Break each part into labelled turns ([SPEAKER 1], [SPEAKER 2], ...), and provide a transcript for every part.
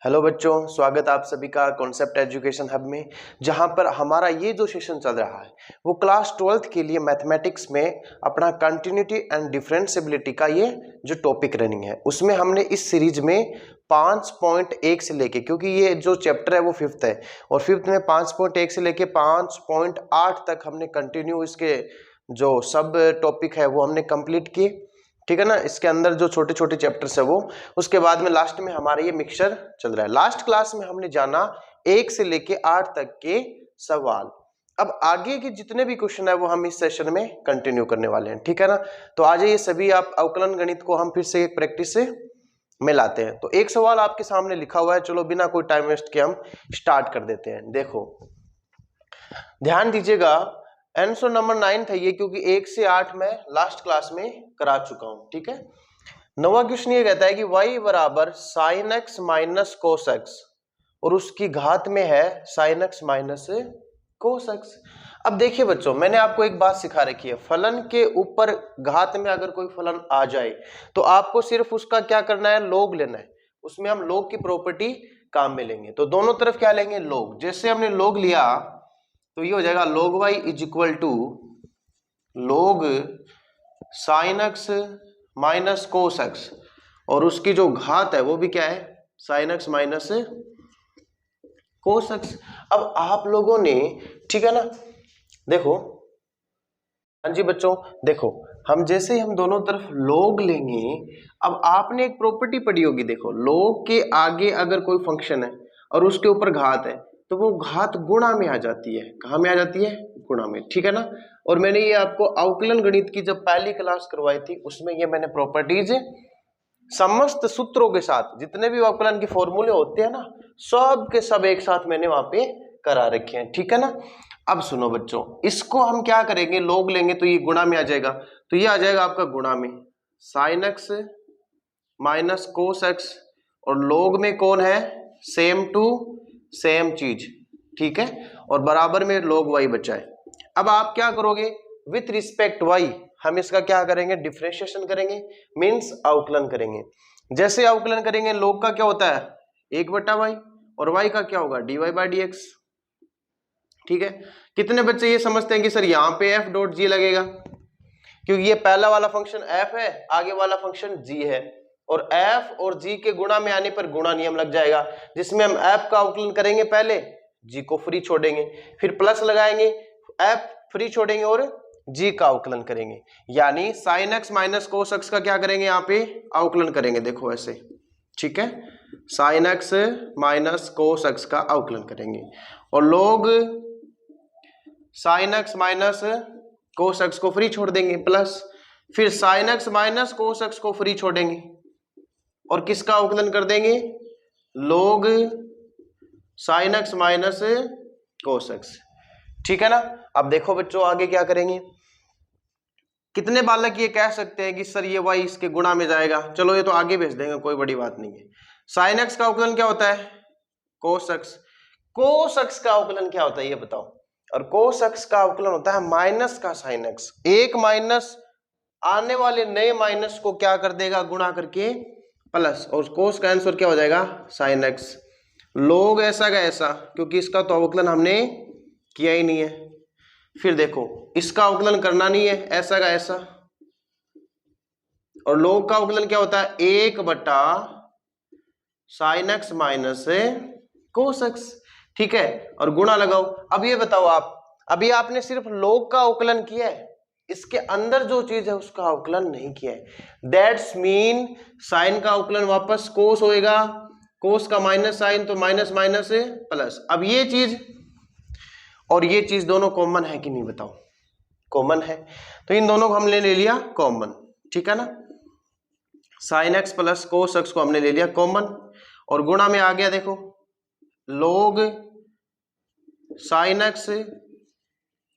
[SPEAKER 1] Hello बच्चों, स्वागत आप सभी का कॉन्सेप्ट एजुकेशन हब में। जहां पर हमारा ये जो सेशन चल रहा है वो क्लास 12th के लिए मैथमेटिक्स में अपना कंटिन्यूटी एंड डिफरेंशिएबिलिटी का ये जो टॉपिक रनिंग है उसमें हमने इस सीरीज में 5.1 से लेके, क्योंकि ये जो चैप्टर है वो 5th है और 5th में 5.1 से लेके 5.8 तक हमने कंटिन्यू इसके जो सब टॉपिक है वो हमने कंप्लीट किए। ठीक है ना। इसके अंदर जो छोटे छोटे चैप्टर्स है वो, उसके बाद में लास्ट में हमारा ये मिक्सचर चल रहा है। लास्ट क्लास में हमने जाना 1 से लेके 8 तक के सवाल। अब आगे के जितने भी क्वेश्चन है वो हम इस सेशन में कंटिन्यू करने वाले हैं। ठीक है ना। तो आ जाइए सभी, आप अवकलन गणित को हम फिर से एक प्रैक्टिस से में लाते हैं। तो एक सवाल आपके सामने लिखा हुआ है, चलो बिना कोई टाइम वेस्ट के हम स्टार्ट कर देते हैं। देखो ध्यान दीजिएगा, आंसर नंबर 9 था ये, क्योंकि 1 से 8 मैं लास्ट क्लास में करा चुका हूं। ठीक है। नवा क्वेश्चन ये कहता है कि y बराबर sign X minus cos X और उसकी घात में है sine X minus cos X. अब देखिए बच्चों, मैंने आपको एक बात सिखा रखी है, फलन के ऊपर घात में अगर कोई फलन आ जाए तो आपको सिर्फ उसका क्या करना है, लॉग लेना है। उसमें हम लॉग की प्रॉपर्टी काम में लेंगे। तो दोनों तरफ क्या लेंगे, लॉग। जैसे हमने लॉग लिया तो ये हो जाएगा log y is equal to log sine X minus cos X और उसकी जो घात है वो भी क्या है, sine X minus cos X. अब आप लोगों ने, ठीक है ना, देखो, हाँ जी बच्चों, देखो हम जैसे ही हम दोनों तरफ log लेंगे, अब आपने एक प्रॉपर्टी पढ़ी होगी, देखो log के आगे अगर कोई फंक्शन है और उसके ऊपर घात है तो वो घात गुणा में आ जाती है। कहाँ में आ जाती है, गुणा में। ठीक है ना। और मैंने ये आपको अवकलन गणित की जब पहली क्लास करवाई थी उसमें ये मैंने प्रॉपर्टीज समस्त सूत्रों के साथ, जितने भी अवकलन के फॉर्मूले होते हैं ना, सब के सब एक साथ मैंने वहां पे करा रखे हैं। ठीक है ना। अब सुनो बच्चों, इसको हम क्या करेंगे, log लेंगे तो ये गुणा में आ जाएगा। तो ये आ जाएगा आपका गुणा में sign X minus cos X और log में कौन है, सेम टू सेम चीज। ठीक है। और बराबर में log y बचा है। अब आप क्या करोगे, विथ रिस्पेक्ट y हम इसका क्या करेंगे, डिफरेंशिएशन करेंगे, मींस अवकलन करेंगे। जैसे अवकलन करेंगे, log का क्या होता है 1/y और y का क्या होगा dy/dx। ठीक है। कितने बच्चे ये समझते हैं कि सर यहाँ पे f डॉट g लगेगा, क्योंकि ये पहला वाला फंक्शन f है, आगे वाला फंक्शन g है और f और g के गुणा में आने पर गुणा नियम लग जाएगा, जिसमें हम f का अवकलन करेंगे, पहले g को फ्री छोड़ेंगे, फिर प्लस लगाएंगे, f फ्री छोड़ेंगे और g का अवकलन करेंगे। यानी sign X minus cos x का क्या करेंगे, यहाँ पे अवकलन करेंगे। देखो ऐसे, ठीक है, sine X minus cos x का अवकलन करेंगे और लोग sign X minus cos x को फ्री छोड़ देंगे, प्लस फिर sign X minus cos x को फ्री छोड़ेंगे और किसका अवकलन कर देंगे, लोग sign X minus cos X. ठीक है ना। अब देखो बच्चों आगे क्या करेंगे। कितने बालक ये कह सकते हैं कि सर ये y इसके गुणा में जाएगा, चलो ये तो आगे भेज देंगे, कोई बड़ी बात नहीं है। साइन एक्स का अवकलन क्या होता है, कोस एक्स। कोस एक्स का अवकलन क्या होता है ये बताओ। और कोस एक्स का अवकलन होता है माइनस का साइन एक्स। एक माइनस आने वाले नए माइनस को क्या कर देगा, गुणा करके प्लस, और कोस का आंसर क्या हो जाएगा साइन एक्स। लोग ऐसा का ऐसा, क्योंकि इसका तो अवकलन हमने किया ही नहीं है। फिर देखो इसका अवकलन करना नहीं है, ऐसा का ऐसा, और लोग का अवकलन क्या होता है 1/sin x minus cos X. ठीक है। और गुणा लगाओ। अब ये बताओ आप, अभी आपने सिर्फ लोग का अवकलन किया है, इसके अंदर जो चीज है उसका अवकलन नहीं किया है। दैट्स मीन साइन का अवकलन वापस कोस होएगा, कोस का माइनस साइन तो माइनस माइनस प्लस। अब ये चीज और ये चीज दोनों कॉमन है कि नहीं बताओ, कॉमन है, तो इन दोनों को हमने ले लिया कॉमन। ठीक है ना। Sign X plus cos x को हमने ले लिया कॉमन और गुणा में आ गया, देखो लोग sign X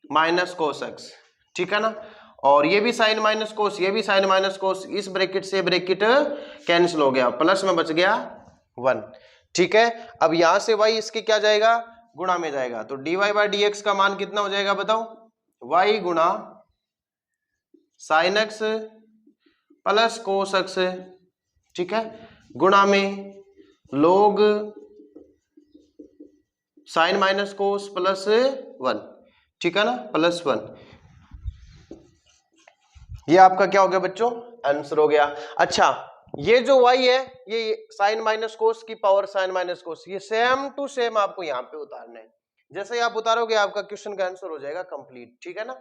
[SPEAKER 1] minus cos X. ठीक है ना। और ये भी साइन माइनस कोस, ये भी साइन माइनस कोस, इस ब्रैकेट से ब्रैकेट कैंसिल हो गया, प्लस में बच गया 1। ठीक है। अब यहां से y इसके क्या जाएगा, गुणा में जाएगा, तो dy/dx का मान कितना हो जाएगा बताओ, y गुणा sine X plus cos X. ठीक है। गुणा में log sine minus cos plus 1, ठीक है ना, प्लस 1। ये आपका क्या हो गया बच्चों, आंसर हो गया। अच्छा, ये जो y है ये साइन माइनस कोस की पावर साइन माइनस कोस, ये सेम टू सेम आपको यहाँ पे उतारना है। जैसे ही आप उतारोगे आपका क्वेश्चन का आंसर हो जाएगा कंप्लीट, ठीक है ना।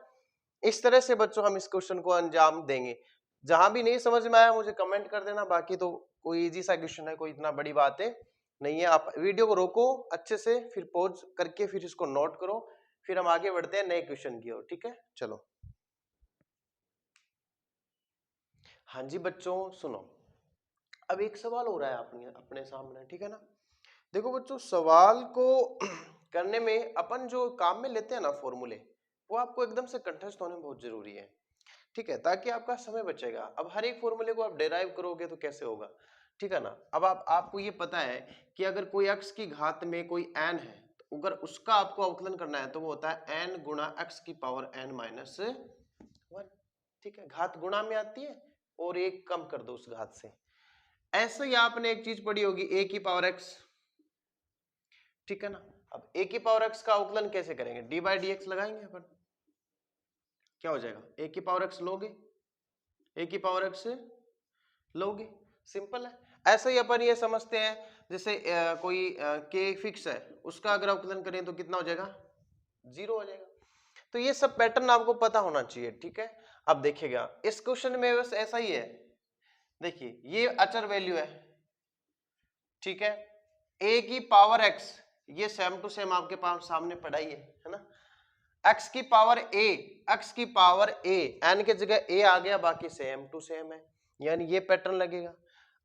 [SPEAKER 1] इस तरह से बच्चों हम इस क्वेश्चन को अंजाम देंगे। जहां भी नहीं समझ में आया मुझे कमेंट कर देना, बाकी तो कोई इजी सा क्वेश्चन है, कोई इतना बड़ी बात है नहीं है। आप वीडियो को रोको अच्छे से, फिर पॉज करके फिर इसको नोट करो, फिर हम आगे बढ़ते हैं नए क्वेश्चन की ओर, ठीक है। चलो, हाँ जी बच्चों सुनो, अब एक सवाल हो रहा है अपने सामने, ठीक है ना। देखो बच्चों, सवाल को करने में अपन जो काम में लेते हैं ना फॉर्मूले, वो आपको एकदम से कंठस्थ होने बहुत जरूरी है, ठीक है, ताकि आपका समय बचेगा। अब हर एक फॉर्मूले को आप डेराइव करोगे तो कैसे होगा, ठीक है ना। अब आपको ये पता है कि अगर कोई x की घात में कोई n है, तो अगर उसका आपको अवकलन करना है तो वो होता है n गुणा x की पावर n माइनस 1, ठीक है। घात गुणा में आती है और एक कम कर दो उस घात से। ऐसे ही आपने एक चीज पढ़ी होगी a की पावर x, ठीक है ना। अब a की पावर x का अवकलन कैसे करेंगे, d बाई डी एक्स लगाएंगे अपन, क्या हो जाएगा, a की पावर x लोगे, a की पावर x लोगे, सिंपल है। ऐसे ही अपन ये समझते हैं, जैसे कोई k फिक्स है, उसका अगर अवकलन करें तो कितना हो जाएगा, 0 हो जाएगा। तो ये सब पैटर्न आपको पता होना चाहिए, ठीक है। अब देखिएगा इस क्वेश्चन में बस ऐसा ही है, देखिए ये अचर वैल्यू है, ठीक है। a की पावर x, ये सेम टू सेम आपके पास सामने पढ़ा ही है ना। x की पावर a, x की पावर a, n के जगह a आ गया, बाकी सेम टू सेम है, यानी ये पैटर्न लगेगा।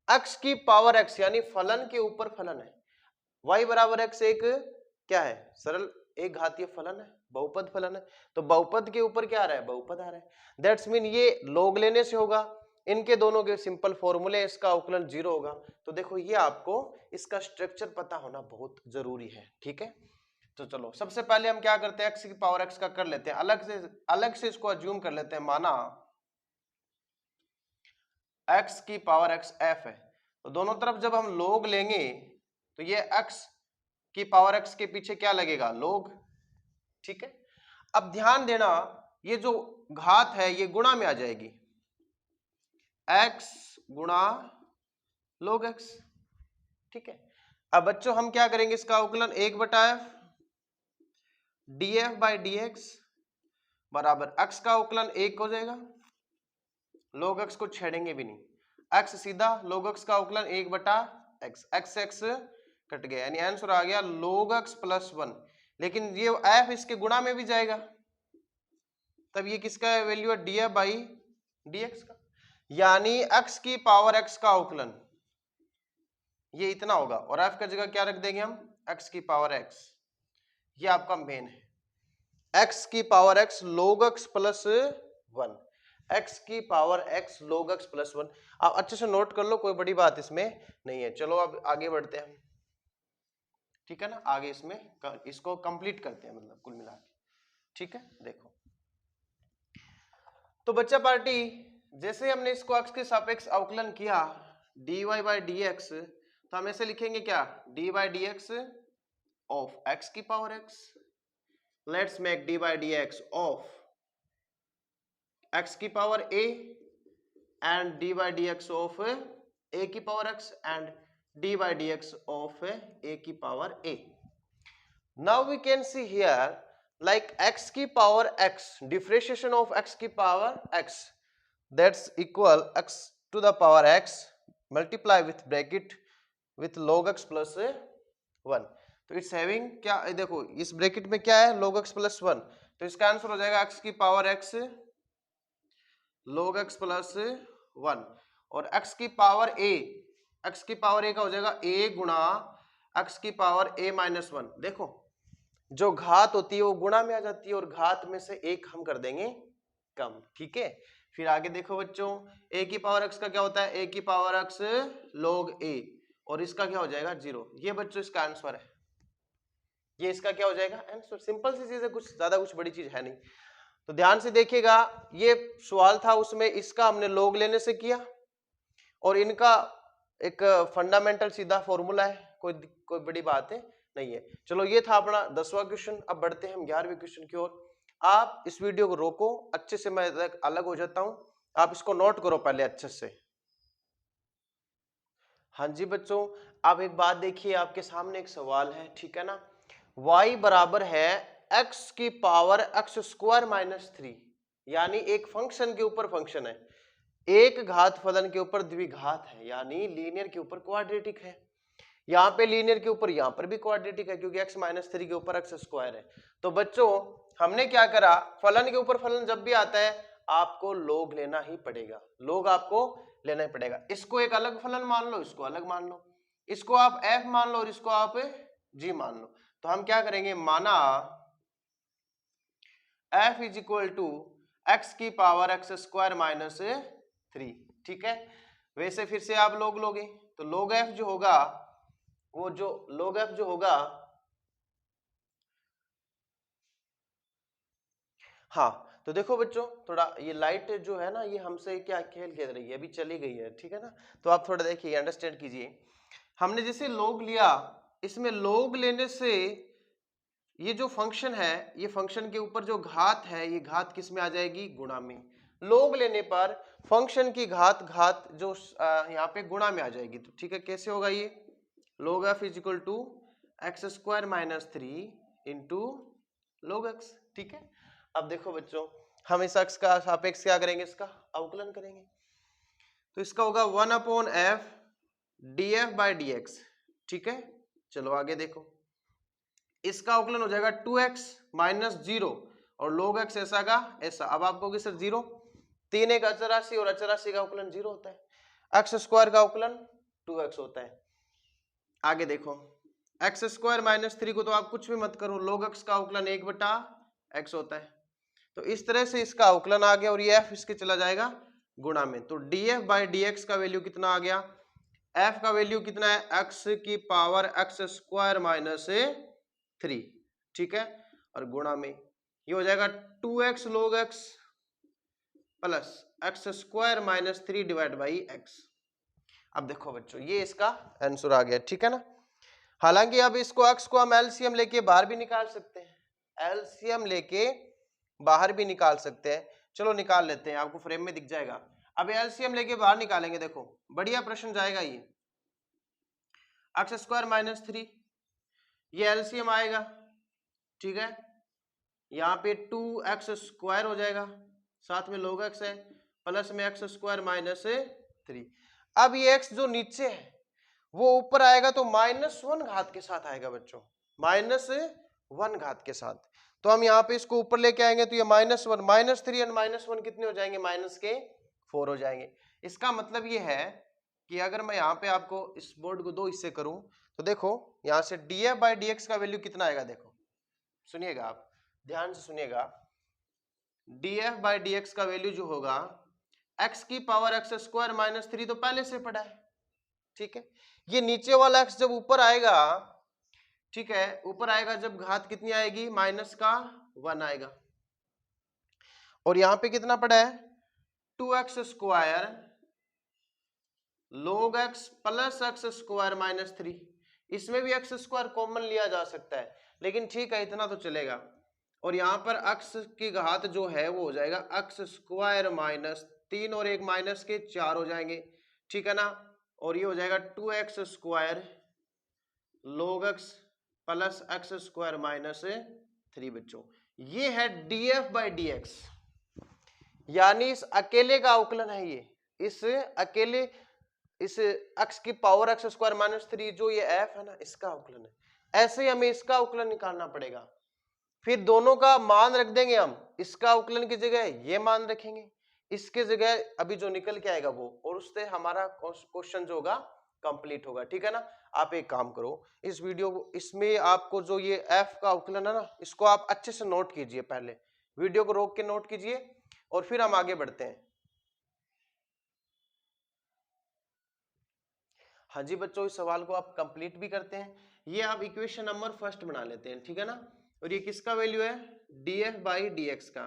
[SPEAKER 1] x की पावर x यानी फलन के ऊपर फलन है, y बराबर x एक क्या है, सरल एक घातीय फलन है, बहुपद फलन है, तो बहुपद के ऊपर क्या आ रहा है, बहुपद आ रहा है। दैट्स मीन ये log लेने से होगा, इनके दोनों के सिंपल फॉर्मूले, इसका अवकलन 0 होगा। तो देखो ये आपको इसका स्ट्रक्चर पता होना बहुत जरूरी है, ठीक है। तो चलो सबसे पहले हम क्या करते हैं, x की पावर x का कर लेते हैं, अलग से इसको अज्यूम कर लेते हैं, माना x की पावर x f है, तो दोनों तरफ जब हम log लेंगे तो ये x की पावर x के पीछे क्या लगेगा, log, ठीक है। अब ध्यान देना ये जो घात है ये गुणा में आ जाएगी, x गुणा log x, ठीक है। अब बच्चों हम क्या करेंगे, इसका अवकलन 1/f df by D x बराबर x का अवकलन 1 हो जाएगा, log x को छेड़ेंगे भी नहीं, x सीधा log x का अवकलन 1/x, x कट गया, यानी आंसर आ गया log x प्लस 1। लेकिन ये f इसके गुणा में भी जाएगा, तब ये किसका वैल्यू है, df बाई dx का, यानी x की पावर x का अवकलन ये इतना होगा, और f का जगह क्या रख देंगे हम, x की पावर x, ये आपका मेन है, x की power x log x plus 1, x की power x log x plus 1। आप अच्छे से नोट कर लो, कोई बड़ी बात इसमें नहीं है। चलो अब आगे बढ़ते हैं, ठीक है ना, आगे इसमें इसको कंप्लीट करते हैं, मतलब कुल मिला के, ठीक है। देखो तो बच्चा पार्टी, जैसे हमने इसको x के सापेक्ष अवकलन किया dy बाई डी एक्स, तो हम ऐसे लिखेंगे क्या, D by D x of x की power x, let's make D by D x of x की power a and d by dx of a की power x and d by dx of a की power a. Now we can see here like x की power x, differentiation of x की power x, that's equal x to the power x multiply with bracket with log x plus 1. तो it's having क्या, देखो इस bracket में क्या है, log x plus 1, तो इसका आंसर हो जाएगा x की power x log x plus 1, और x की पावर a, x की पावर a का हो जाएगा a गुणा x की पावर a माइनस 1। देखो जो घात होती है वो गुणा में आ जाती है, और घात में से एक हम कर देंगे कम, ठीक है। फिर आगे देखो बच्चों, a की पावर x का क्या होता है, a की पावर x log a, और इसका क्या हो जाएगा 0। ये बच्चों इसका आंसर है, ये इसका क्या हो जाएगा आंसर। सिंपल सी चीज है, कुछ ज्यादा कुछ बड़ी चीज है नहीं। तो ध्यान से देखिएगा, ये सवाल था उसमें इसका हमने log लेने से किया, और इनका एक फंडामेंटल सीधा फॉर्मूला है, कोई बड़ी बात है नहीं है। चलो ये था अपना 10वां क्वेश्चन। अब बढ़ते हैं हम 11वें क्वेश्चन की ओर। आप इस वीडियो को रोको अच्छे से, मैं अलग हो जाता हूं, आप इसको नोट करो पहले अच्छे से। हाँ जी बच्चों, अब एक बात देखिए, आपके सामने एक सवाल है, ठीक है ना। y बराबर है x की पावर x स्क्वायर माइनस 3, यानी एक फंक्शन के ऊपर फंक्शन है, एक घात फलन के ऊपर द्विघात है, यानी लीनियर के ऊपर क्वाड्रेटिक है। यहाँ पे लीनियर के ऊपर यहाँ पर भी क्वाड्रेटिक है, क्योंकि x माइनस 3 के ऊपर x स्क्वायर है। तो बच्चों हमने क्या करा, फलन के ऊपर फलन जब भी आता है आपको लोग लेना ही पड़ेगा, लोग आपको लेना ही पड़ेगा। इसको एक अलग फलन मान लो, इसको अलग मान लो, इसको आप f मान लो और इसको आप g मान लो। तो हम क्या करेंगे, माना f is equal to X की पावर एक्स स्क्वायर माइनस 3, ठीक है। वैसे फिर से आप लोग लोगे तो log f जो होगा, वो जो log f जो होगा, हाँ तो देखो बच्चों, थोड़ा ये लाइट जो है ना, ये हमसे क्या खेल खेल रही है, अभी चली गई है, ठीक है ना। तो आप थोड़ा देखिए, अंडरस्टैंड कीजिए। हमने जैसे log लिया, इसमें log लेने से ये जो फंक्शन है, ये फंक्शन के ऊपर जो घात है, ये घात किस में आ जाएगी, गुणा में। log लेने पर फंक्शन की घात जो यहाँ पे गुणा में आ जाएगी। तो ठीक है, कैसे होगा ये, log f is equal to X square minus 3 into log x, ठीक है। अब देखो बच्चों, हम इस अक्ष का सापेक्ष क्या करेंगे, इसका अवकलन करेंगे। तो इसका होगा 1/f df बाई dx, ठीक है। चलो आगे देखो, इसका अवकलन हो जाएगा 2x माइनस 0 और log x ऐसा का ऐसा। अब आप कहोगे सर 0, 3 एक अचराशी और अचराशी का अवकलन 0 होता है, x स्क्वायर का अवकलन 2x होता है। आगे देखो, एक्स स्क्वायर माइनस 3 को तो आप कुछ भी मत करो, log x का अवकलन 1/x होता है। तो इस तरह से इसका अवकलन आ गया और ये f इसके चला जाएगा गुणा में। तो df बाई dx का वैल्यू कितना आ गया, f का वैल्यू कितना है, x की पावर x स्क्वायर माइनस 3, ठीक है, और गुणा में ये हो जाएगा 2x log x plus x square minus 3 divide by x। अब देखो बच्चों, ये इसका आंसर आ गया, ठीक है ना। हालांकि अब इसको x को हम एलसीएम लेके बाहर भी निकाल सकते हैं, एलसीएम लेके बाहर भी निकाल सकते हैं। चलो निकाल लेते हैं, आपको फ्रेम में दिख जाएगा। अब एलसीएम लेके बाहर निकालेंगे, देखो बढ़िया प्रश्न जाएगा ये, एक्स स्क्वायर माइनस 3, ये एलसीएम आएगा, ठीक है। यहाँ पे 2x स्क्वायर हो जाएगा, साथ में log x है, प्लस में x स्क्वायर माइनस 3। अब ये x जो नीचे है वो ऊपर आएगा तो -1 घात के साथ आएगा बच्चों, -1 घात के साथ। तो हम यहाँ पे इसको ऊपर लेके आएंगे तो ये -1 -3 एंड -1 कितने हो जाएंगे, -4 हो जाएंगे। इसका मतलब ये है कि अगर मैं यहाँ पे आपको इस बोर्ड को 2 हिस्से करूं तो देखो यहाँ से df बाई dx का वैल्यू कितना आएगा, देखो सुनिएगा, आप ध्यान से सुनिएगा। df बाई dx का वैल्यू जो होगा, x की पावर x स्क्वायर माइनस 3 तो पहले से पढ़ा है, ठीक है। ये नीचे वाला x जब ऊपर आएगा, ठीक है, ऊपर आएगा जब घात कितनी आएगी, -1 आएगा। और यहां पे कितना पड़ा है, 2x square log x plus x square minus 3। इसमें भी x स्क्वायर कॉमन लिया जा सकता है, लेकिन ठीक है इतना तो चलेगा। और यहाँ पर x की घात जो है वो हो जाएगा x स्क्वायर माइनस 3 और एक माइनस के 4 हो जाएंगे, ठीक है ना। और ये हो जाएगा 2x square log x plus X square minus 3 बच्चों। ये है df बाई dx, यानी इस अकेले का अवकलन है ये, इस अकेले इस x की पावर x स्क्वायर माइनस 3 जो ये f है ना, इसका अवकलन है। ऐसे ही हमें इसका अवकलन निकालना पड़ेगा, फिर दोनों का मान रख देंगे हम, इसका अवकलन की जगह ये मान रखेंगे, इसके जगह अभी जो निकल के आएगा वो, और उससे हमारा क्वेश्चन जो होगा कंप्लीट होगा, ठीक है ना। आप एक काम करो, इस वीडियो को, इसमें आपको जो ये f का अवकलन है ना, इसको आप अच्छे से नोट कीजिए, पहले वीडियो को रोक के नोट कीजिए और फिर हम आगे बढ़ते हैं। हाँ जी बच्चों, इस सवाल को आप कंप्लीट भी करते हैं। ये आप इक्वेशन नंबर फर्स्ट बना लेते हैं, ठीक है ना। और ये किसका वैल्यू है, df बाई dx का।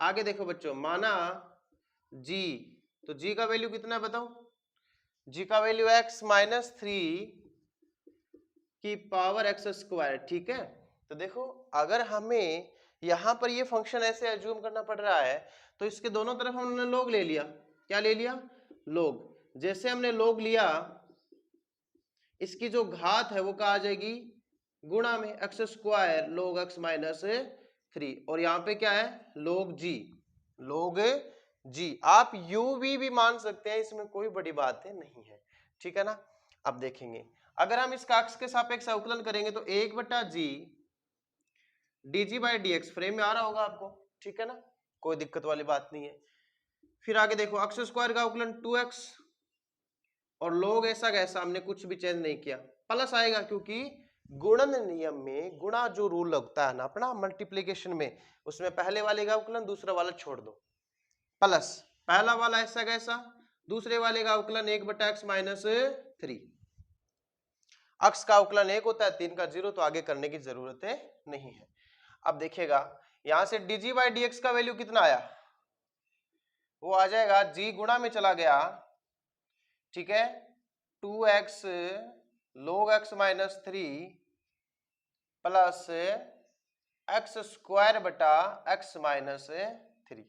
[SPEAKER 1] आगे देखो बच्चों, माना g, तो g का वैल्यू कितना है बताओ, जी का वैल्यू x माइनस 3 की पावर एक्स स्क्वायर, ठीक है। तो देखो अगर हमें यहां पर ये फंक्शन ऐसे एज्यूम करना पड़ रहा है तो इसके दोनों तरफ हमने log ले लिया। क्या ले लिया? log। जैसे हमने log लिया, इसकी जो घात है वो क्या आ जाएगी? गुणा में x square log x minus 3, और यहाँ पे क्या है? log g। log g आप uv भी मान सकते हैं, इसमें कोई बड़ी बात नहीं है, ठीक है ना। अब देखेंगे अगर हम इसका अक्ष के सापेक्ष अवकलन करेंगे तो 1/g dg by dx frame में आ रहा होगा आपको, ठीक है ना, कोई दिक्कत वाली बात नहीं है। फिर आगे देखो अक्ष स्क्वायर का अवकलन 2x और log ऐसा कैसा, हमने कुछ भी चेंज नहीं किया, प्लस आएगा क्योंकि गुणन नियम में गुणा जो रूल लगता है ना अपना मल्टीप्लीकेशन में, उसमें पहले वाले का अवकलन दूसरा वाला छोड़ दो, प्लस पहला वाला ऐसा कैसा, दूसरे वाले का अवकलन 1/x माइनस 3। अक्ष का अवकलन 1 होता है, 3 का 0, तो आगे करने की जरूरत नहीं है। अब देखिएगा यहां से dg बाई dx का वैल्यू कितना आया, वो आ जाएगा g गुणा में चला गया, ठीक है, 2x log x minus 3 plus X square बटा x माइनस 3,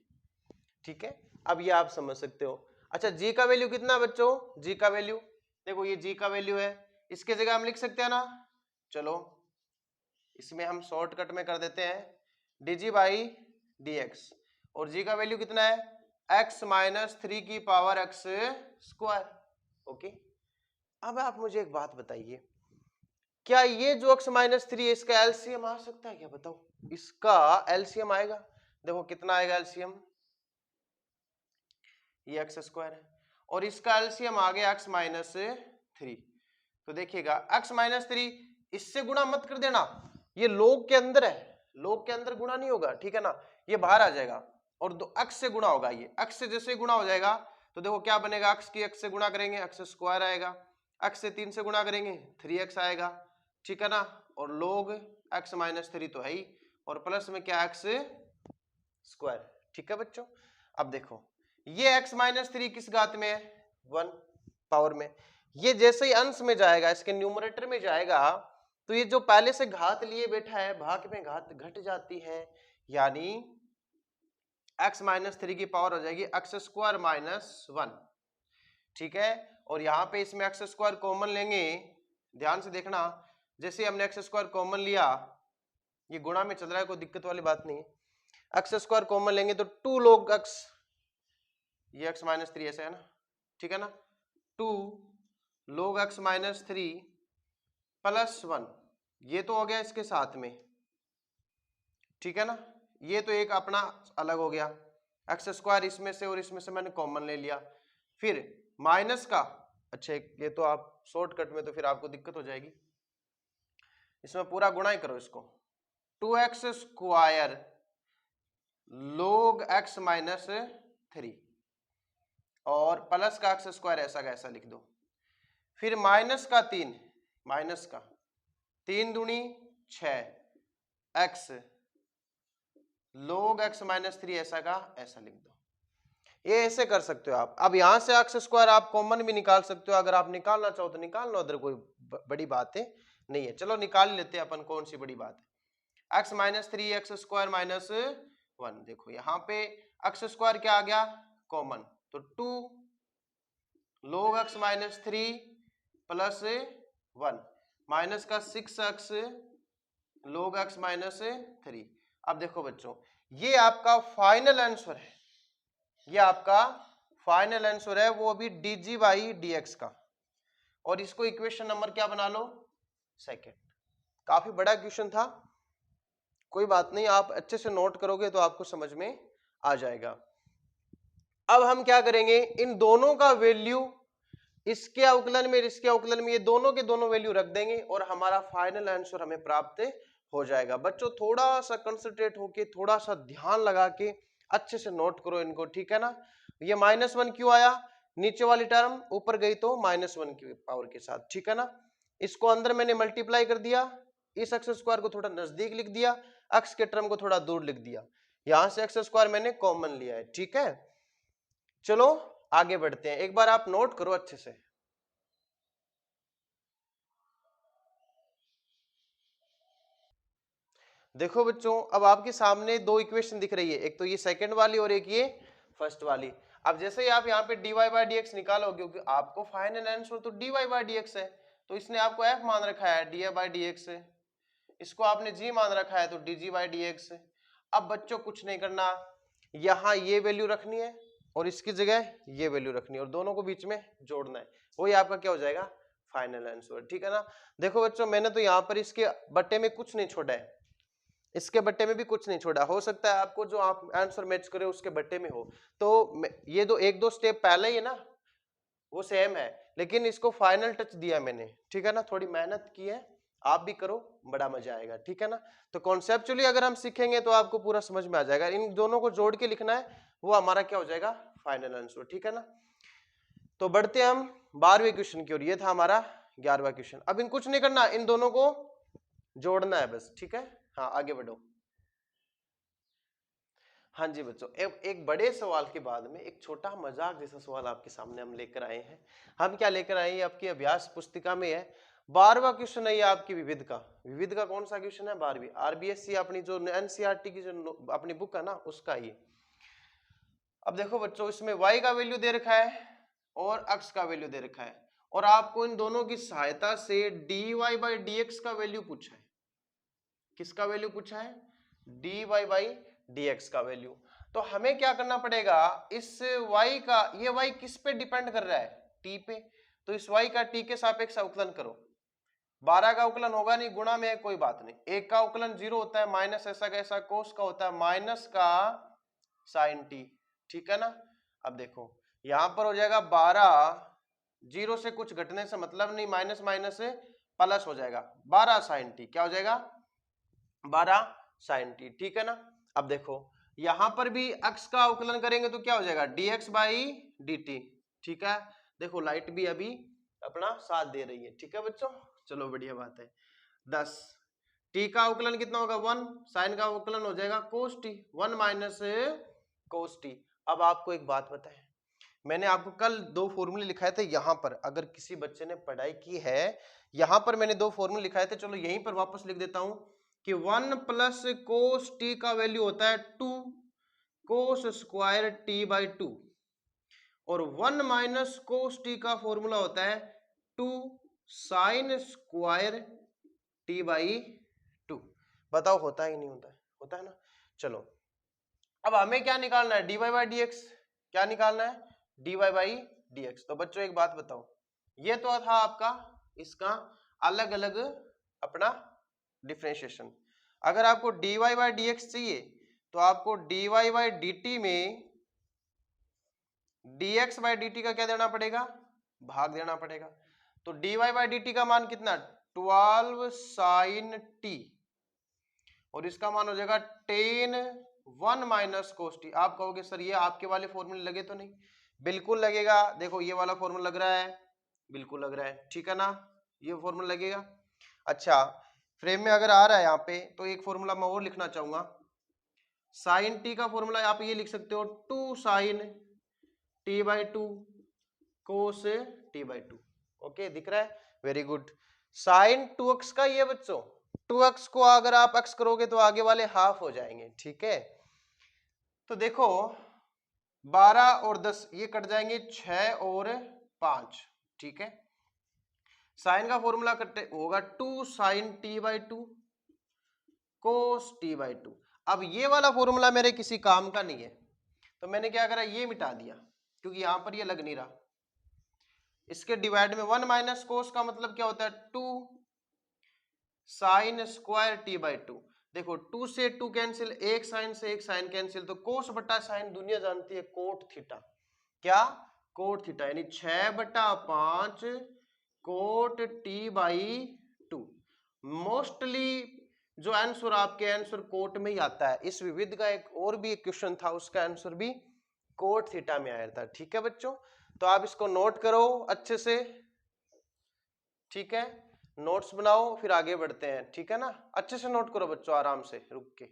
[SPEAKER 1] ठीक है। अब ये आप समझ सकते हो। अच्छा g का वैल्यू कितना बच्चों? g का वैल्यू देखो, ये g का वैल्यू है, इसके जगह हम लिख सकते हैं ना, चलो इसमें हम शॉर्टकट में कर देते हैं dg बाई dx, और g का वैल्यू कितना है? x माइनस 3 की पावर x स्क्वायर, ओके। अब आप मुझे एक बात बताइए, क्या ये जो x माइनस 3 है इसका एलसीएम आ सकता है क्या? बताओ, इसका एलसीएम आएगा? देखो कितना आएगा एलसीएम, ये एक्स स्क्वायर है, और इसका एलसीएम आ गया x माइनस 3। तो देखिएगा x माइनस 3 इससे गुणा मत कर देना, ये log के अंदर है, log के अंदर गुणा नहीं होगा, ठीक है ना, ये बाहर आ जाएगा और दो x से गुणा होगा, ये x से जैसे गुणा हो जाएगा तो देखो क्या बनेगा, x की x से गुणा करेंगे x स्क्वायर आएगा, x से 3 से गुणा करेंगे 3x आएगा, ठीक है ना, और log x माइनस 3 तो है ही, और प्लस में क्या x स्क्वायर, ठीक है बच्चों। अब देखो ये x माइनस 3 किस घात में है? 1 पावर में। ये जैसे ही अंश में जाएगा, इसके न्यूमरेटर में जाएगा, तो ये जो पहले से घात लिए बैठा है भाग में घात घट जाती है, यानी x माइनस 3 की पावर हो जाएगी x स्क्वायर माइनस 1, ठीक है। और यहाँ पे इसमें x स्क्वायर कॉमन लेंगे, ध्यान से देखना, जैसे हमने x स्क्वायर कॉमन लिया, ये गुणा में चल रहा है, कोई दिक्कत वाली बात नहीं है, x स्क्वायर कॉमन लेंगे तो 2 log x, ये x माइनस 3 ऐसे है ना, ठीक है ना, 2 log x माइनस 3 प्लस 1, ये तो हो गया इसके साथ में, ठीक है ना, ये तो एक अपना अलग हो गया, एक्स स्क्वायर इसमें से और इसमें से मैंने कॉमन ले लिया, फिर माइनस का, अच्छा ये तो आप शॉर्टकट में तो फिर आपको दिक्कत हो जाएगी, इसमें पूरा गुणा ही करो इसको, 2x square log x minus 3 और प्लस का एक्स स्क्वायर ऐसा का ऐसा लिख दो, फिर माइनस का 3, माइनस का 3 दूनी 6 x log x माइनस 3 ऐसा का ऐसा लिख दो, ये ऐसे कर सकते हो आप। अब यहां से एक्स स्क्वायर आप कॉमन भी निकाल सकते हो, अगर आप निकालना चाहो तो निकाल लो, उधर कोई बड़ी बात है नहीं है, चलो निकाल लेते हैं अपन, कौन सी बड़ी बात है। x minus 3 x square minus 1, देखो यहाँ पे एक्स स्क्वायर क्या आ गया कॉमन, तो 2 log x minus 3 plus 1 minus का 6x log x माइनस 3। अब देखो बच्चों ये आपका फाइनल आंसर है, ये आपका फाइनल आंसर है, वो अभी dg बाई dx का, और इसको इक्वेशन नंबर क्या बना लो, सेकंड। काफी बड़ा क्वेश्चन था, कोई बात नहीं, आप अच्छे से नोट करोगे तो आपको समझ में आ जाएगा। अब हम क्या करेंगे, इन दोनों का वैल्यू इसके अवकलन में इसके अवकलन में, ये दोनों के दोनों वैल्यू रख देंगे और हमारा फाइनल आंसर हमें प्राप्त हो जाएगा। बच्चों थोड़ा सा कंसंट्रेट होके, थोड़ा सा ध्यान लगा के अच्छे से नोट करो इनको, ठीक है ना। ये -1 क्यों आया, नीचे वाली टर्म ऊपर गई तो -1 की पावर के साथ, ठीक है ना। इसको अंदर मैंने मल्टीप्लाई कर दिया, इस एक्स स्क्वायर को थोड़ा नजदीक लिख दिया, एक्स के टर्म को थोड़ा दूर लिख दिया, यहां से एक्स स्क्वायर मैंने कॉमन लिया है, ठीक है। चलो आगे बढ़ते हैं, एक बार आप नोट करो अच्छे से। देखो बच्चों, अब आपके सामने दो इक्वेशन दिख रही है, एक तो ये सेकंड वाली और एक ये फर्स्ट वाली। अब जैसे ही आप यहाँ पे dy बाई डी एक्स निकालोगे, क्योंकि आपको फाइनल आंसर तो dy बाई डी एक्स है, तो इसने आपको f मान रखा है dy बाई डी एक्स, इसको आपने g मान रखा है तो dg बाई डी एक्स। अब बच्चों कुछ नहीं करना, यहाँ ये वैल्यू रखनी है और इसकी जगह ये वैल्यू रखनी है और दोनों को बीच में जोड़ना है, वही आपका क्या हो जाएगा, फाइनल आंसर। ठीक है ना। देखो बच्चों, मैंने तो यहाँ पर इसके बट्टे में कुछ नहीं छोड़ा है, इसके बट्टे में भी कुछ नहीं छोड़ा। हो सकता है आपको जो आप आंसर मैच करे उसके बट्टे में हो, तो ये दो एक दो स्टेप पहले ही है ना वो सेम है, लेकिन इसको फाइनल टच दिया मैंने। ठीक है ना, थोड़ी मेहनत की है, आप भी करो, बड़ा मजा आएगा। ठीक है ना। तो कॉन्सेप्चुअली अगर हम सीखेंगे तो आपको पूरा समझ में आ जाएगा। इन दोनों को जोड़ के लिखना है, वो हमारा क्या हो जाएगा, फाइनल आंसर। ठीक है ना। तो बढ़ते हम 12वें क्वेश्चन की ओर। ये था हमारा 11वां क्वेश्चन। अब इन कुछ नहीं करना, इन दोनों को जोड़ना है बस। ठीक है, हाँ आगे बढ़ो। हाँ जी बच्चों, एक बड़े सवाल के बाद में एक छोटा मजाक जैसा सवाल आपके सामने हम लेकर आए हैं। हम क्या लेकर आए हैं, आपकी अभ्यास पुस्तिका में है, 12वां क्वेश्चन है ये आपकी विविध का। विविध का कौन सा क्वेश्चन है, 12वीं आरबीएससी अपनी जो एनसीईआरटी की जो अपनी बुक है ना उसका ये। अब देखो बच्चों, इसमें y का वैल्यू दे रखा है और x का वैल्यू दे रखा है, और आपको इन दोनों की सहायता से dy बाई डी एक्स का वैल्यू पूछा है। किसका वैल्यू पूछा है, dy बाई डी एक्स का वैल्यू। तो हमें क्या करना पड़ेगा, इस y का, ये y किस पे डिपेंड कर रहा है, t पे, तो इस y का t के सापेक्ष अवकलन करो। 12 का अवकलन होगा नहीं, गुणा में है, कोई बात नहीं। एक का अवकलन 0 होता है, माइनस ऐसा कैसा कोस का होता है, माइनस का साइन t। ठीक है ना। अब देखो यहां पर हो जाएगा 12, 0 से कुछ घटने से मतलब नहीं, माइनस माइनस से प्लस हो जाएगा, 12 साइन t क्या हो जाएगा, 12 साइन t। ठीक है ना। अब देखो यहां पर भी x का अवकलन करेंगे तो क्या हो जाएगा, dx बाई dt। ठीक है, देखो लाइट भी अभी अपना साथ दे रही है। ठीक है बच्चों, चलो बढ़िया बात है। 10 t का अवकलन कितना होगा, 1, साइन का अवकलन हो जाएगा cos t, 1 minus cos t। अब आपको एक बात बताएं, मैंने आपको कल दो फॉर्मूले लिखाए थे यहाँ पर, अगर किसी बच्चे ने पढ़ाई की है, यहाँ पर मैंने दो फॉर्मूले लिखाए थे, चलो यहीं पर वापस लिख देता हूं कि 1 प्लस कोस टी का वैल्यू होता है 2 कोस स्क्वायर टी बाई 2, और 1 माइनस कोस टी का फॉर्मूला होता है 2 साइन स्क्वायर टी बाई 2। बताओ होता है कि नहीं होता है, होता है ना। चलो अब हमें क्या निकालना है, dy बाई डी एक्स। क्या निकालना है, dy बाई डी एक्स। तो बच्चों एक बात बताओ, ये तो था आपका इसका अलग अलग अपना डिफरेंशिएशन। अगर आपको dy बाई डी एक्स चाहिए तो आपको dy बाई डी टी में dx बाई डी टी का क्या देना पड़ेगा, भाग देना पड़ेगा। तो dy बाई डी टी का मान कितना, 12 साइन t, और इसका मान हो जाएगा 10 1 माइनस कोस टी। आप कहोगे सर ये आपके वाले फॉर्मूले लगे तो नहीं, बिल्कुल लगेगा। देखो ये वाला फॉर्मूला लग रहा है, बिल्कुल लग रहा है। ठीक है ना, ये फॉर्मूला लगेगा। अच्छा फ्रेम में अगर आ रहा है यहाँ पे, तो एक फॉर्मूला मैं और लिखना चाहूंगा, साइन टी का फॉर्मूला आप ये लिख सकते हो 2 sine T by 2 cos T by 2। Okay दिख रहा है, वेरी गुड। साइन 2x का ये बच्चों, 2x को अगर आप x करोगे तो आगे वाले हाफ हो जाएंगे। ठीक है, तो देखो 12 और 10 ये कट जाएंगे, 6 और 5। ठीक है, साइन का फॉर्मूला कटे होगा 2 sine T by 2 cos T by 2। अब ये वाला फॉर्मूला मेरे किसी काम का नहीं है, तो मैंने क्या करा, ये मिटा दिया, क्योंकि यहां पर ये लग नहीं रहा। इसके डिवाइड में 1 माइनस कोस का मतलब क्या होता है, 2 साइन स्क्वायर टी बाई 2। देखो 2 से 2 कैंसिल, एक साइन से एक साइन कैंसिल, तो कोस बटा साइन दुनिया जानती है कोट थीटा। क्या, कोट थीटा, यानी 6/5 कोट टी बाई 2। मोस्टली जो आंसर आपके आंसर कोट में ही आता है। इस विविध का एक और भी एक क्वेश्चन था, उसका आंसर भी कोट थीटा में आया था। ठीक है बच्चों, तो आप इसको नोट करो अच्छे से। ठीक है, नोट्स बनाओ फिर आगे बढ़ते हैं। ठीक है ना, अच्छे से नोट करो बच्चों, आराम से रुक के।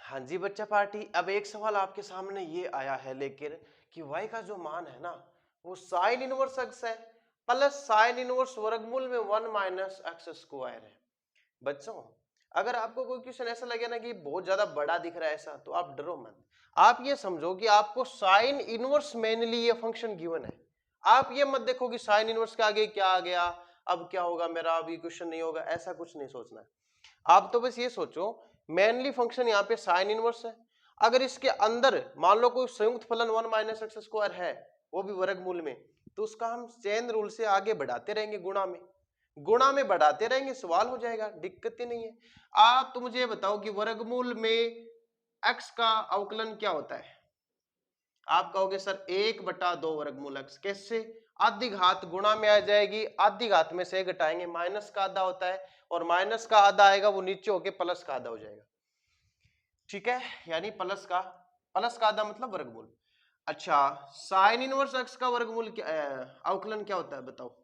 [SPEAKER 1] हाँ जी बच्चा पार्टी, अब एक सवाल आपके सामने ये आया है लेकिन कि y का जो मान है ना वो साइन इनवर्स x है, प्लस साइन इनवर्स वर्गमूल में 1 माइनस एक्स स्क्वायर है। बच्चों अगर आपको कोई क्वेश्चन ऐसा लगे ना कि बहुत ज्यादा बड़ा दिख रहा है ऐसा, तो आप डरो मत। आप ये समझो कि आपको साइन इनवर्स मेनली ये फंक्शन गिवन है। आप ये मत देखो कि साइन इनवर्स के आगे क्या आ गया, अब क्या होगा मेरा, अभी क्वेश्चन नहीं होगा, ऐसा कुछ नहीं सोचना है। आप तो बस ये सोचो मेनली फंक्शन यहाँ पे साइन इनवर्स है। अगर इसके अंदर मान लो कोई संयुक्त फलन 1 माइनस एक्स स्क्वायर है, वो भी वर्गमूल में, तो उसका हम चेन रूल से आगे बढ़ाते रहेंगे, गुणा में बढ़ाते रहेंगे, सवाल हो जाएगा, दिक्कत ही नहीं है। आप तो मुझे बताओ कि वर्गमूल में x का अवकलन क्या होता है। आप कहोगे सर 1/2 वर्गमूल x, कैसे, आधी घात गुणा में आ जाएगी, आधी घात में से घटाएंगे, माइनस का आधा होता है, और माइनस का आधा आएगा वो नीचे होके प्लस का आधा हो जाएगा। ठीक है, यानी प्लस का आधा मतलब वर्गमूल। अच्छा, साइन इनवर्स x का वर्गमूल क्या, अवकलन क्या होता है बताओ।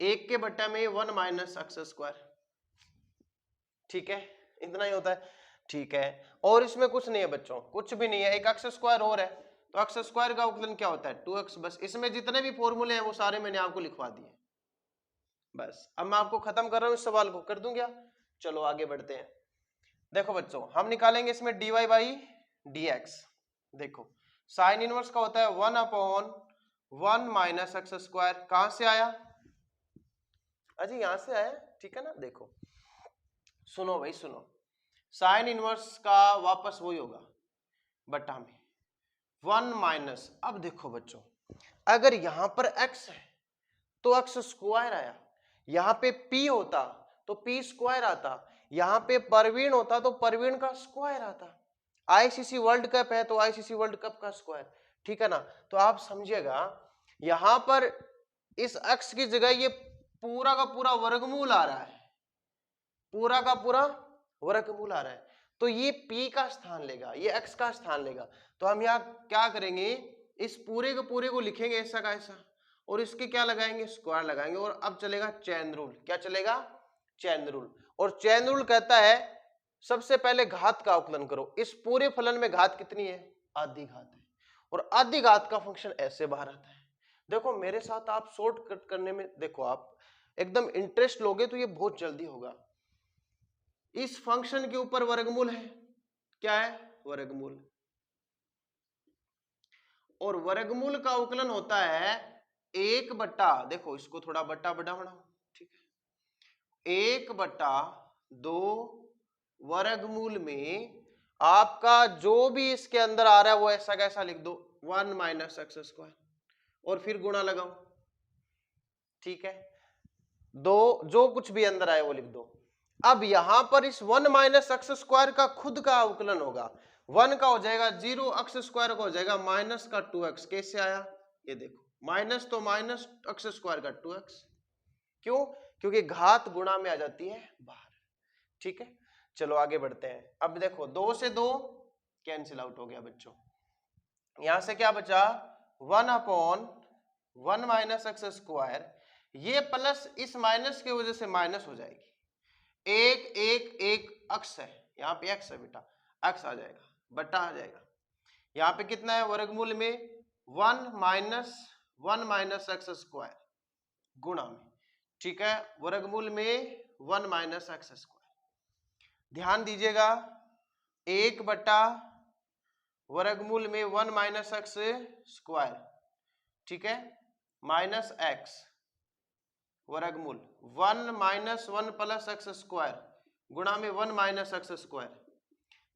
[SPEAKER 1] 1 के बट्टा में 1 माइनस एक्स स्क्वायर। ठीक है, इतना ही होता है। ठीक है, और इसमें कुछ नहीं है बच्चों, कुछ भी नहीं है, एक एक्स स्क्वायर और है, तो एक्स स्क्वायर का अवकलन क्या होता है 2x। बस इसमें जितने भी फॉर्मूले हैं वो सारे मैंने आपको लिखवा दिए। बस अब मैं आपको खत्म कर रहा हूं, इस सवाल को कर दूं क्या। चलो आगे बढ़ते हैं। देखो बच्चों हम निकालेंगे इसमें dy बाई dx। देखो साइन इनवर्स का होता है 1/1 माइनस एक्स स्क्वायर। कहां से आया अजी, यहां से आया, ठीक है ना। देखो सुनो भाई सुनो, साइन इनवर्स का वापस वही होगा बटा में 1 माइनस। अब देखो बच्चों अगर यहां पर x है तो x स्क्वायर आया, यहां पे p होता तो p स्क्वायर आता, यहां पे परवीण होता तो परवीण का स्क्वायर आता। आईसीसी वर्ल्ड कप है तो आईसीसी वर्ल्ड कप का स्क्वायर, ठीक है ना। तो आप समझिएगा यहां पर इस x की जगह ये पूरा का पूरा वर्गमूल आ रहा है, पूरा का पूरा वर्गमूल आ रहा है, तो ये p का स्थान लेगा, ये x का स्थान लेगा। तो हम यहाँ क्या करेंगे, इस पूरे के पूरे को लिखेंगे ऐसा का ऐसा, और इसके क्या लगाएंगे स्क्वायर लगाएंगे, और अब चलेगा चैन रूल। क्या चलेगा, चैन रूल। और चैन रूल कहता है सबसे पहले घात का अवकलन करो। इस पूरे फलन में घात कितनी है, आधी घात है, और आधी घात का फंक्शन ऐसे बाहर आता है। देखो मेरे साथ आप शॉर्टकट करने में, देखो आप एकदम इंटरेस्ट लोगे तो ये बहुत जल्दी होगा। इस फंक्शन के ऊपर वर्गमूल है, क्या है वर्गमूल, और वर्गमूल का अवकलन होता है 1/, देखो इसको थोड़ा बट्टा बड़ा बनाओ, ठीक है, 1/2 वर्गमूल में आपका जो भी इसके अंदर आ रहा है वो ऐसा कैसा लिख दो 1 माइनस एक्स स्क्वायर, और फिर गुणा लगाओ। ठीक है, दो जो कुछ भी अंदर आए वो लिख दो। अब यहां पर इस 1 माइनस एक्स स्क्वायर का खुद का अवकलन होगा, 1 का हो जाएगा 0, एक्स स्क्वायर का हो जाएगा माइनस का 2x। कैसे आया ये देखो, माइनस तो माइनस एक्स स्क्वायर का 2x, क्यों, क्योंकि घात गुणा में आ जाती है बाहर। ठीक है, चलो आगे बढ़ते हैं। अब देखो 2 से 2 कैंसिल आउट हो गया बच्चों, यहां से क्या बचा 1/1 माइनस एक्स स्क्वायर, ये प्लस इस माइनस की वजह से माइनस हो जाएगी, एक एक एक अक्स है, यहाँ पे एक्स है बेटा, अक्स आ जाएगा बट्टा आ जाएगा, यहाँ पे कितना है वर्गमूल में 1 माइनस एक्स स्क्वायर गुणा में, ठीक है, वर्गमूल में 1 माइनस एक्स स्क्वायर। ध्यान दीजिएगा 1/, वर्गमूल में 1 माइनस एक्स स्क्वायर, ठीक है, माइनस एक्स, वर्गमूल 1 माइनस 1 प्लस एक्स स्क्वायर गुणा में 1 माइनस एक्स स्क्वायर।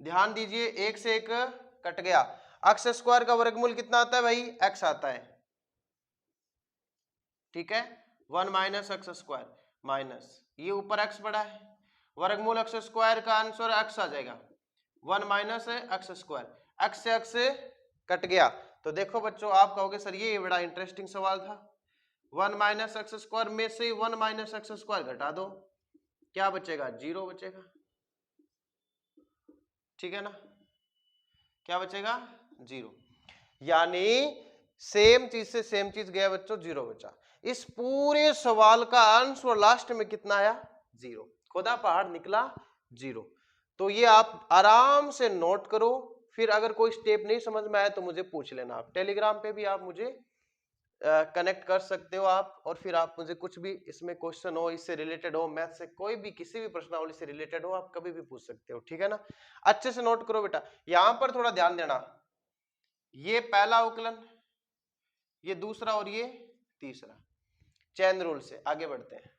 [SPEAKER 1] ध्यान दीजिए एक से एक कट गया, एक्स स्क्वायर का वर्गमूल कितना आता है भाई, एक्स आता है, ठीक है, 1 माइनस एक्स स्क्वायर माइनस ये ऊपर एक्स बड़ा है, वर्गमूल एक्स स्क्वायर का आंसर एक्स आ जाएगा, 1 माइनस है एक्स स्क्वायर, एक्स से एक्स कट गया। तो देखो बच्चों आप कहोगे सर ये बड़ा इंटरेस्टिंग सवाल था, 1 माइनस एक्स स्क्वायर में से 1 माइनस एक्स स्क्वायर घटा दो, क्या बचेगा 0 बचेगा, ठीक है ना, क्या बचेगा 0, यानी सेम चीज से सेम चीज गया बच्चों, 0 बचा। इस पूरे सवाल का आंसर लास्ट में कितना आया 0, खुदा पहाड़ निकला 0। तो ये आप आराम से नोट करो, फिर अगर कोई स्टेप नहीं समझ में आया तो मुझे पूछ लेना, आप टेलीग्राम पे भी आप मुझे कनेक्ट कर सकते हो आप, और फिर आप मुझे कुछ भी इसमें क्वेश्चन हो, इससे रिलेटेड हो, मैथ से कोई भी किसी भी प्रश्नावली से रिलेटेड हो, आप कभी भी पूछ सकते हो, ठीक है ना। अच्छे से नोट करो बेटा, यहां पर थोड़ा ध्यान देना, ये पहला अवकलन, ये दूसरा और ये तीसरा, चेन रूल से आगे बढ़ते हैं।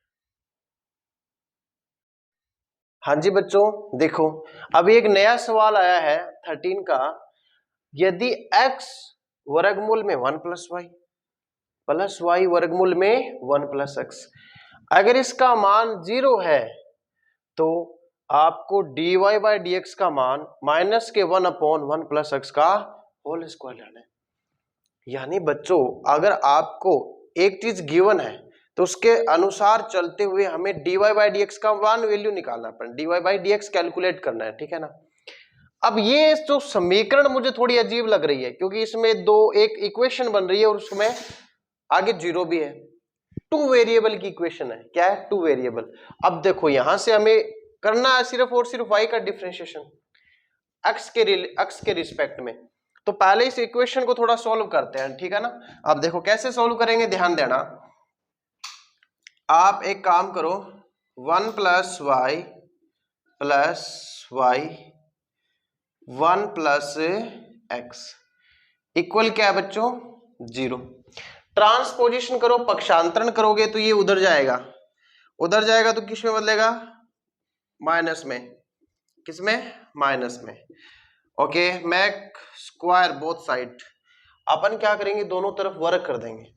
[SPEAKER 1] हाँ जी बच्चों देखो, अभी एक नया सवाल आया है 13 का, यदि x वर्गमूल में 1 प्लस वाई वर्गमूल में 1 प्लस एक्स, अगर इसका मान 0 है तो आपको dy बाई डी एक्स का मान माइनस के 1/1 प्लस एक्स का होल स्क्वायर लेना है। यानी बच्चों अगर आपको एक चीज गिवन है तो उसके अनुसार चलते हुए हमें dy बाई डी एक्स का वन वैल्यू निकालना पड़ेगा, dy by D x calculate करना है, ठीक है ना। अब ये जो समीकरण मुझे थोड़ी अजीब लग रही है, क्योंकि इसमें एक इक्वेशन बन रही है और उसमें आगे जीरो भी है, टू वेरिएबल की इक्वेशन है। क्या है? Two variable. अब देखो यहां से हमें करना है सिर्फ और सिर्फ y का डिफरेंशिएशन x के रिस्पेक्ट में। तो पहले इस इक्वेशन को थोड़ा सॉल्व करते हैं, ठीक है ना। अब देखो कैसे सॉल्व करेंगे, ध्यान देना। आप एक काम करो, 1 plus Y 1 plus X equal क्या है बच्चों? 0। ट्रांसपोजिशन करो, पक्षांतरण करोगे तो ये उधर जाएगा, तो किस में बदलेगा? माइनस में। किस में? माइनस में। Okay, make square both side, अपन क्या करेंगे, दोनों तरफ वर्ग कर देंगे।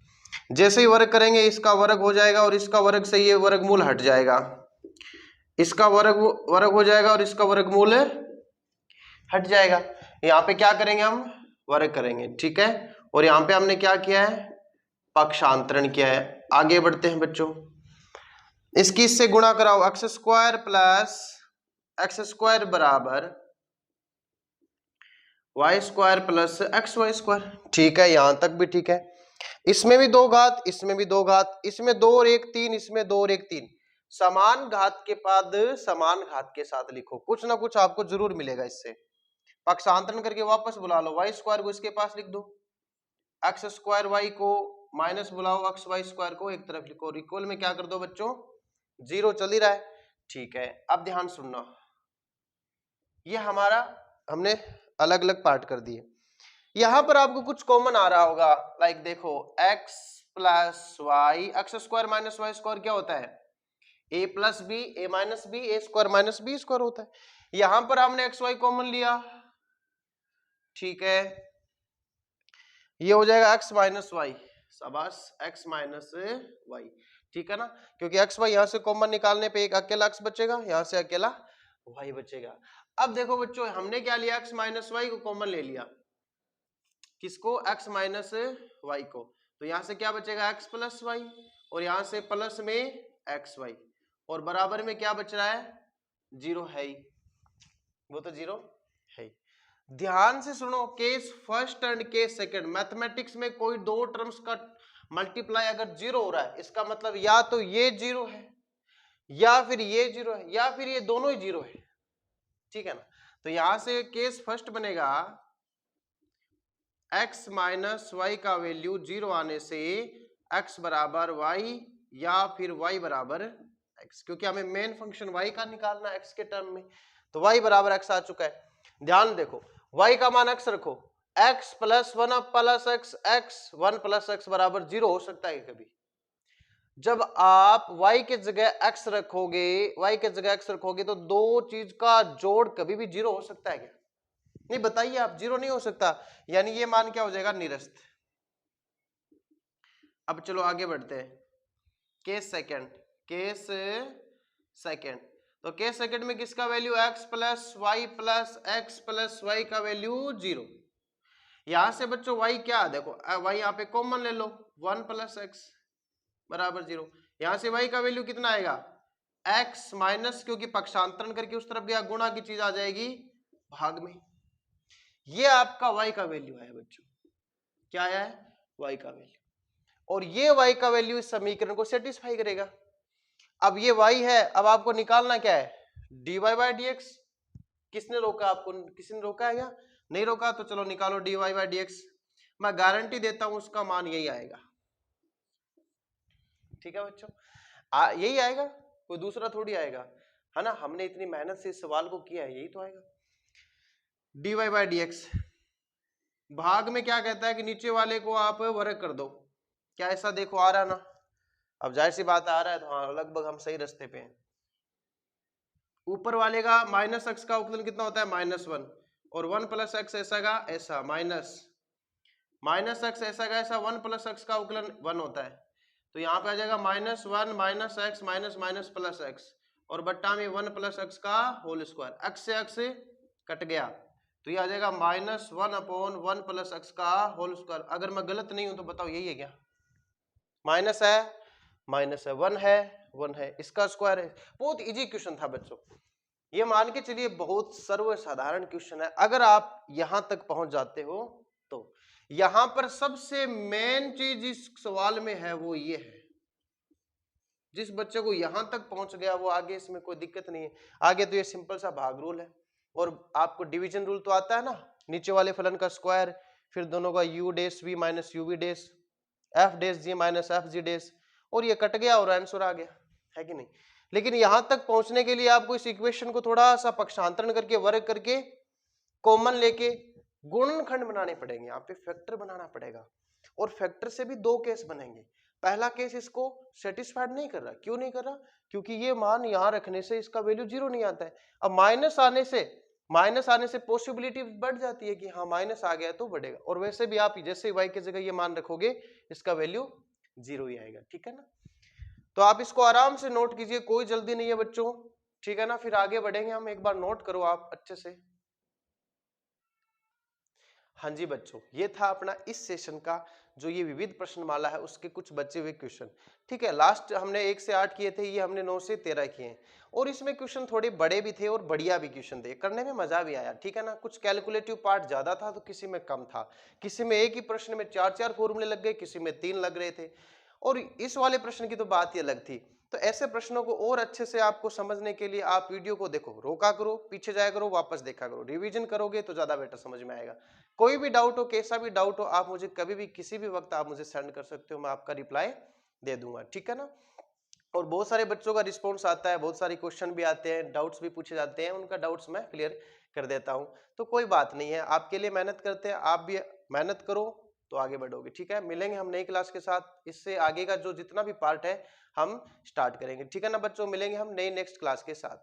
[SPEAKER 1] जैसे ही वर्ग करेंगे इसका वर्ग हो जाएगा और इसका वर्ग से ये वर्गमूल हट जाएगा, इसका वर्ग हो जाएगा और इसका वर्गमूल हट जाएगा। यहाँ पे क्या करेंगे, हम वर्ग करेंगे, ठीक है। और यहाँ पे हमने क्या किया है? पक्षांतरण किया है। आगे बढ़ते हैं बच्चों, इसकी इससे गुणा कराओ, X square plus X square बराबर Y square plus X Y square, ठीक है, यहां तक भी ठीक है। इसमें भी 2 घात, इसमें भी 2 घात, इसमें 2 और 1 3, इसमें 2 और 1 3, समान घात के बाद समान घात के साथ लिखो, कुछ ना कुछ आपको जरूर मिलेगा इससे। पक्षांतरण करके वापस बुला लो, वाई स्क्वायर को इसके पास लिख दो, एक्स स्क्वायर वाई को माइनस बुलाओ, एक्स वाई स्क्वायर को एक तरफ लिखो, और इक्वल में क्या कर दो बच्चों? 0 चल ही रहा है, ठीक है। अब ध्यान सुनना, ये हमारा हमने अलग अलग पार्ट कर दिए। यहां पर आपको कुछ कॉमन आ रहा होगा, लाइक देखो x plus Y, X square minus Y square क्या होता है? a plus B, A minus B, A square minus B square होता है। यहां पर हमने एक्स वाई कॉमन लिया, ठीक है, ये हो जाएगा x माइनस वाई, शाबाश, x माइनस वाई, ठीक है ना, क्योंकि x वाई यहां से कॉमन निकालने पे एक अकेला x बचेगा, यहां से अकेला y बचेगा। अब देखो बच्चों हमने क्या लिया, x माइनस वाई को कॉमन ले लिया, किसको? x माइनस वाई को, तो यहां से क्या बचेगा? x प्लस वाई, और यहां से प्लस में एक्स वाई, और बराबर में क्या बच रहा है? 0 है ही, वो तो 0 है ही। ध्यान से सुनो, case first and case second, mathematics में कोई दो टर्म्स का मल्टीप्लाई अगर 0 हो रहा है, इसका मतलब या तो ये 0 है, या फिर ये 0 है, या फिर ये दोनों ही 0 है, ठीक है ना। तो यहां से केस फर्स्ट बनेगा, x माइनस वाई का वैल्यू 0 आने से x बराबर y या फिर y बराबर x, क्योंकि हमें मेन फंक्शन y का निकालना है x के टर्म में, तो y बराबर x आ चुका है। ध्यान देखो, y का मान x रखो, x plus 1 plus x 1 plus x बराबर 0 हो सकता है कभी? जब आप y के जगह x रखोगे, तो दो चीज का जोड़ कभी भी 0 हो सकता है क्या? नहीं, बताइए आप, 0 नहीं हो सकता, यानी ये मान क्या हो जाएगा? निरस्त। अब चलो आगे बढ़ते हैं, केस सेकंड, तो केस सेकंड में किसका वैल्यू? x प्लस वाई का वैल्यू 0। यहां से बच्चों y क्या, देखो y यहाँ पे कॉमन ले लो, 1 प्लस एक्स बराबर 0, यहां से y का वैल्यू कितना आएगा? x माइनस, क्योंकि पक्षांतरण करके उस तरफ गया, गुणा की चीज आ जाएगी भाग में। ये आपका y का वैल्यू है बच्चों, क्या है? y का वैल्यू, और ये y का वैल्यू इस समीकरण को सेटिस्फाई करेगा। अब ये y है, अब आपको निकालना क्या है? dy by D x. किसने रोका आपको? किसी ने रोका है क्या? नहीं रोका, तो चलो निकालो dy बाई डी एक्स। मैं गारंटी देता हूं उसका मान यही आएगा, ठीक है बच्चों, यही आएगा, कोई दूसरा थोड़ी आएगा, है ना। हमने इतनी मेहनत से इस सवाल को किया है, यही तो आएगा। dy बाई डी एक्स, भाग में क्या कहता है कि नीचे वाले को आप वर्ग कर दो, क्या ऐसा देखो आ रहा ना, अब जाहिर सी बात आ रहा है तो हाँ लगभग हम सही रास्ते पे हैं। ऊपर वाले का माइनस एक्स का अवकलन कितना होता है -1, और 1 प्लस एक्स ऐसा का ऐसा माइनस एक्स ऐसा का ऐसा 1 प्लस एक्स का अवकलन 1 होता है, तो यहाँ पे आ जाएगा -1 minus x minus minus plus x, और बट्टा में 1 प्लस एक्स का होल स्क्वायर, एक्स से एक्स कट गया तो ये आ जाएगा -1/1 प्लस एक्स का होल स्क्वायर। अगर मैं गलत नहीं हूं तो बताओ यही है क्या, माइनस है 1 है इसका स्क्वायर है। बहुत इजी क्वेश्चन था बच्चों, ये मान के चलिए बहुत सर्वसाधारण क्वेश्चन है। अगर आप यहां तक पहुंच जाते हो तो यहां पर सबसे मेन चीज इस सवाल में है वो ये है, जिस बच्चे को यहां तक पहुंच गया वो आगे इसमें कोई दिक्कत नहीं है। आगे तो ये सिंपल सा भाग रूल है, और आपको डिवीजन रूल तो आता है ना, नीचे वाले फलन का स्क्वायर, फिर दोनों का u dash v minus u v dash, f dash g minus f g dash, और ये कट गया और आंसर आ गया, है कि नहीं। लेकिन यहां तक पहुंचने के लिए आपको इस इक्वेशन को थोड़ा सा पक्षांतरण करके वर्ग करके कॉमन लेके गुणनखंड बनाने पड़ेंगे, यहाँ पे फैक्टर बनाना पड़ेगा, और फैक्टर से भी दो केस बनेंगे। पहला केस इसको सेटिस्फाइड नहीं कर रहा, क्यों नहीं कर रहा, क्योंकि ये मान यहां रखने से इसका वैल्यू 0 नहीं आता है। अब माइनस आने से पॉसिबिलिटी बढ़ जाती है कि हाँ माइनस आ गया तो बढ़ेगा, और वैसे भी आप जैसे y की जगह ये मान रखोगे इसका वैल्यू 0 ही आएगा, ठीक है ना। तो आप इसको आराम से नोट कीजिए, कोई जल्दी नहीं है बच्चों, ठीक है ना। फिर आगे बढ़ेंगे हम, एक बार नोट करो आप अच्छे से। हाँ जी बच्चों, ये था अपना इस सेशन का जो ये विविध प्रश्नमाला है उसके कुछ बचे हुए क्वेश्चन, ठीक है। लास्ट हमने 1 से 8 किए थे, ये हमने 9 से 13 किए हैं, और इसमें क्वेश्चन थोड़े बड़े भी थे और बढ़िया भी क्वेश्चन थे, करने में मजा भी आया, ठीक है ना। कुछ कैलकुलेटिव पार्ट ज्यादा था तो किसी में कम था, किसी में एक ही प्रश्न में 4-4 फॉर्मूले लग गए, किसी में 3 लग रहे थे, और इस वाले प्रश्न की तो बात ही अलग थी। तो ऐसे प्रश्नों को और अच्छे से आपको समझने के लिए आप वीडियो को देखो, रोका करो, पीछे जाया करो, वापस देखा करो, रिवीजन करोगे तो ज्यादा बेटर समझ में आएगा। कोई भी डाउट हो, कैसा भी डाउट हो, आप मुझे कभी भी किसी भी वक्त आप मुझे सेंड कर सकते हो, मैं आपका रिप्लाई दे दूंगा, ठीक है ना। और बहुत सारे बच्चों का रिस्पॉन्स आता है, बहुत सारे क्वेश्चन भी आते हैं, डाउट्स भी पूछे जाते हैं, उनका डाउट्स मैं क्लियर कर देता हूं। तो कोई बात नहीं है, आपके लिए मेहनत करते हैं, आप भी मेहनत करो तो आगे बढ़ोगे, ठीक है। मिलेंगे हम नई क्लास के साथ, इससे आगे का जो जितना भी पार्ट है हम स्टार्ट करेंगे, ठीक है ना बच्चों। मिलेंगे हम नई नेक्स्ट क्लास के साथ।